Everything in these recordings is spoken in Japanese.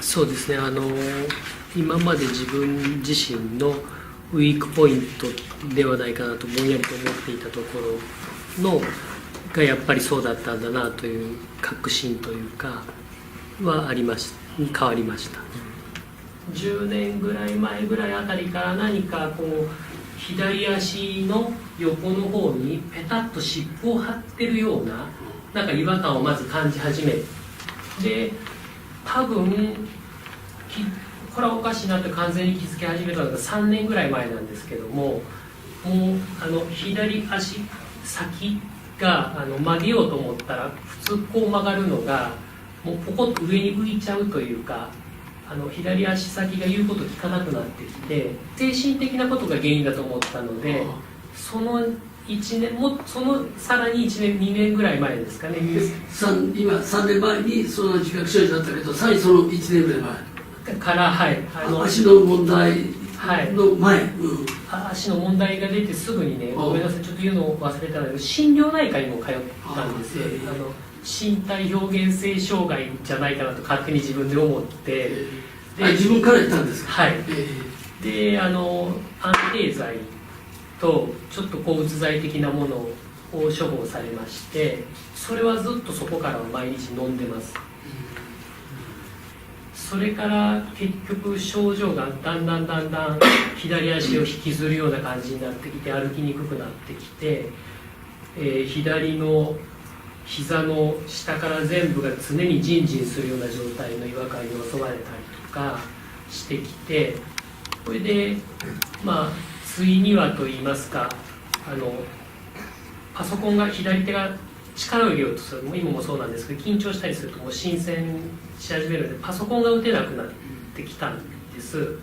そうですね、今まで自分自身のウィークポイントではないかなとぼんやりと思っていたところのがやっぱりそうだったんだなという確信というかはありまし変わりました。10年ぐらい前ぐらいあたりから何かこう左足の横の方にペタッと湿布を貼ってるようななんか違和感をまず感じ始めで、多分これはおかしいなって完全に気づき始めたのが3年ぐらい前なんですけども、もう左足先が曲げようと思ったら普通こう曲がるのがもうポコッと上に浮いちゃうというか、左足先が言うこと聞かなくなってきて精神的なことが原因だと思ったので、その1年もそのさらに1年2年ぐらい前ですかね。今3年前にその自覚症状だったけど、さらにその1年ぐらい前から、はい、足の問題の前、足の問題が出てすぐにね、ごめんなさいちょっと言うのを忘れたんだけど、心療内科にも通ったんですよ。身体表現性障害じゃないかなと勝手に自分で思って、自分から言ったんですか。はい、で安定剤とちょっと抗うつ剤的なものを処方されまして、それはずっとそこからは毎日飲んでます。それから結局症状がだんだん左足を引きずるような感じになってきて、歩きにくくなってきて、左の膝の下から全部が常にジンジンするような状態の違和感に襲われたりとかしてきて、これでまあついにはと言いますか、パソコンが左手が力を入れようとする、今もそうなんですけど、緊張したりするともう新鮮し始めるのでパソコンが打てなくなってきたんです。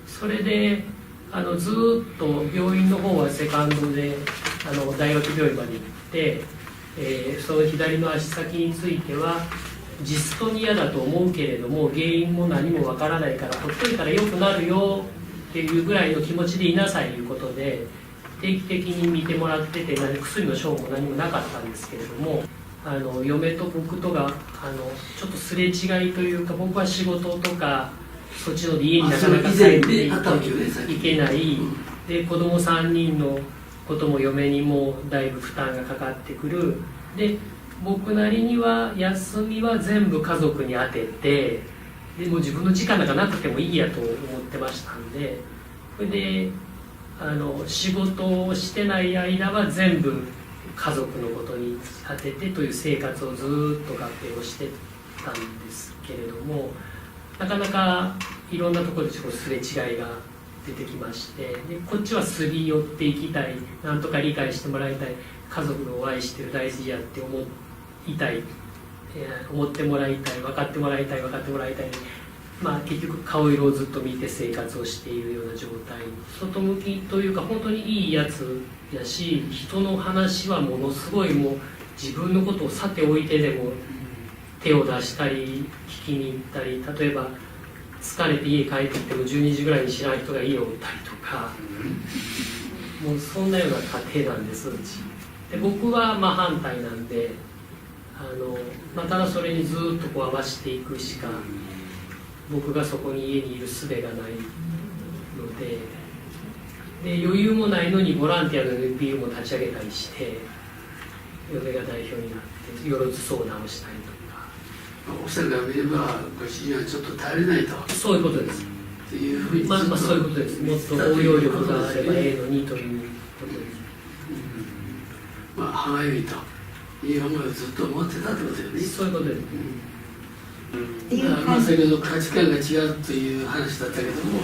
それでずっと病院の方はセカンドで大学病院まで行って、その左の足先についてはジストニアだと思うけれども原因も何もわからないからほっといたら良くなるよっていうぐらいの気持ちでいなさいということで定期的に見てもらってて、薬の処方も何もなかったんですけれども、嫁と僕とがちょっとすれ違いというか、僕は仕事とかそっちので家になかなか帰っていけない、で子供3人のことも嫁にもだいぶ負担がかかってくる。で僕なりには休みは全部家族に充てて、でもう自分の時間なんかなくてもいいやと思ってましたんで、それで仕事をしてない間は全部家族のことに当ててという生活をずっと合併をしてたんですけれども、なかなかいろんなところでちょっとすれ違いが出てきまして、でこっちはすり寄っていきたい、なんとか理解してもらいたい、家族を愛してる大事やって思いたい、思ってもらいたい、分かってもらいたい、分かってもらいたい、結局顔色をずっと見て生活をしているような状態、外向きというか本当にいいやつやし、人の話はものすごいもう自分のことをさておいてでも手を出したり聞きに行ったり、例えば疲れて家帰ってきても12時ぐらいに知らん人が家を売ったりとか、もうそんなような家庭なんです、うちで。僕は反対なんで、ただそれにずっとこう合わせていくしか僕がそこに家にいる術がないので、余裕もないのにボランティアの NPO も立ち上げたりして、嫁が代表になってよろず相談をしたりとか。お二人が見ればご主人はちょっと頼りないと、そういうことです。というふうにそういうことです。もっと応用力があればええのにということです。歯がゆいという思いをずっと持ってたってことよね。そういうことです。先ほど価値観が違うという話だったけども、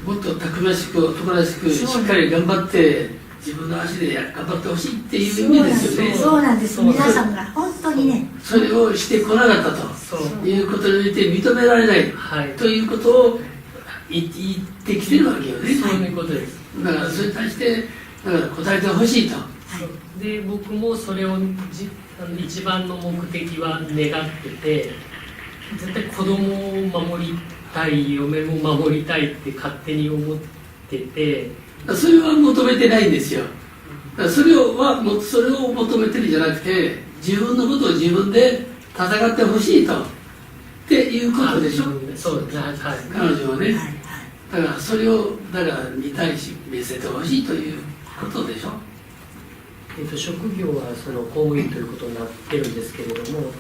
もっとたくましく男らしくしっかり頑張って自分の足で頑張ってほしいっていう意味ですよね。そうなんです。皆さんが本当にね、それをしてこなかったということにおいて認められないということを言ってきてるわけよね。そういうことです。だからそれに対して答えてほしいと。で僕もそれを一番の目的は願ってて、絶対子供を守りたい、嫁も守りたいって勝手に思ってて、それは求めてないんですよ。それを求めてるんじゃなくて、自分のことを自分で戦ってほしいと。っっていうことでしょ。そうですね、はい、彼女はね、はいはい。だからそれをだから見たいし見せてほしいということでしょ。職業はその公務員ということになってるんですけれども、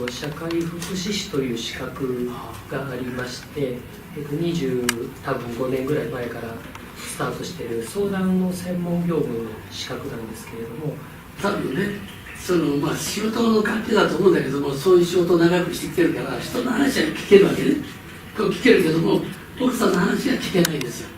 社会福祉士という資格がありまして、多分5年ぐらい前からスタートしている相談の専門業務の資格なんですけれども、多分ね、仕事の関係だと思うんだけども、そういう仕事を長くしてきてるから人の話は聞けるわけね。こう聞けるけども奥さんの話は聞けないんですよ。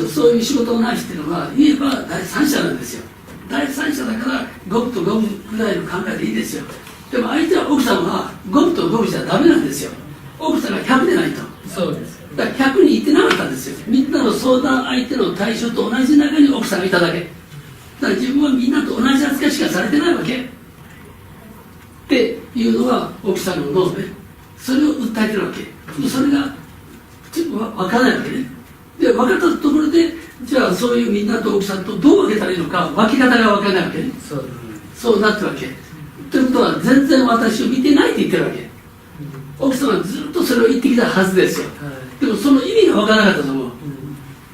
そういう仕事の話っていうのは言えば第三者なんですよ。第三者だから五分と五分ぐらいの考えでいいですよ。でも相手は奥さんは五分と五分じゃダメなんですよ。奥さんが100でないと。そうです。だから100にいってなかったんですよ。みんなの相談相手の対象と同じ中に奥さんがいただけ。だから自分はみんなと同じ扱いしかされてないわけっていうのは奥さんの脳ね。それを訴えてるわけ。それが分からないわけね。で分かったところでじゃあそういうみんなと奥さんとどう分けたらいいのか分け方が分からないわけね。そうなってるわけ。ということは全然私を見てないって言ってるわけ。奥さんはずっとそれを言ってきたはずですよ。でもその意味が分からなかったと思う。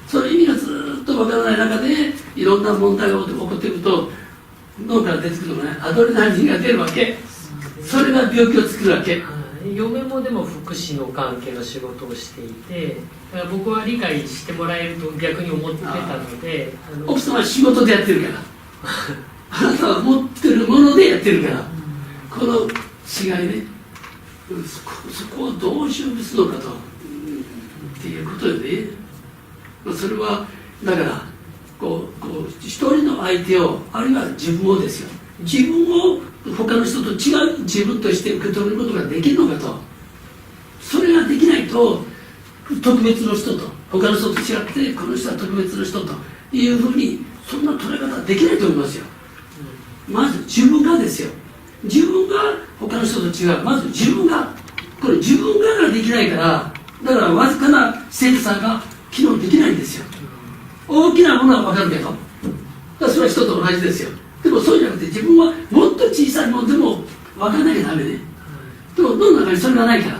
その意味がずっと分からない中でいろんな問題が起こっていくと脳から出てくるのがね、アドレナリンが出るわけ。それが病気を作るわけ。嫁もでも福祉の関係の仕事をしていて、だから僕は理解してもらえると逆に思ってたので、奥さんは仕事でやってるからあなたは持ってるものでやってるから、この違いね、そこをどう修復するのかと、っていうことでね、それはだから一人の相手をあるいは自分をですよ、自分を他の人と違う自分として受け止めることができるのかと。それができないと特別の人と他の人と違ってこの人は特別の人というふうにそんな捉え方はできないと思いますよ。まず自分がですよ、自分が他の人と違う、まず自分が、これ自分ができないから、だからわずかなセンサーが機能できないんですよ。大きなものは分かるけど、だからそれは人と同じですよ。でもそうじゃなくて自分はもっと小さいものでも分からなきゃダメね。でもどの中にそれがないから、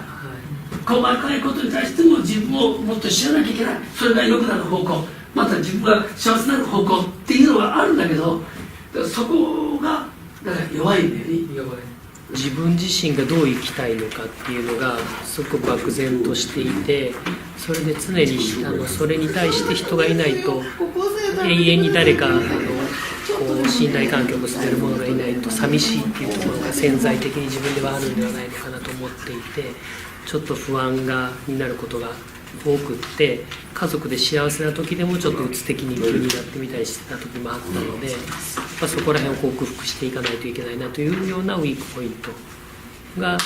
細かいことに対しても自分をもっと知らなきゃいけない。それが良くなる方向、また自分が幸せになる方向っていうのがあるんだけど、そこがだから弱いんだよね。自分自身がどう生きたいのかっていうのがすごく漠然としていて、それで常にそれに対して人がいないと永遠に誰か信頼関係を結べる者がいないと寂しいっていうところが潜在的に自分ではあるんではないのかなと思っていて、ちょっと不安になることが多くって、家族で幸せな時でもちょっとうつ的に急になってみたりしてた時もあったので、そこら辺を克服していかないといけないなというようなウィークポイントが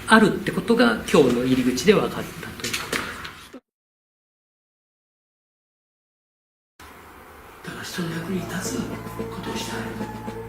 あるってことが今日の入り口で分かったということです。だから人の役に立つことをしたい。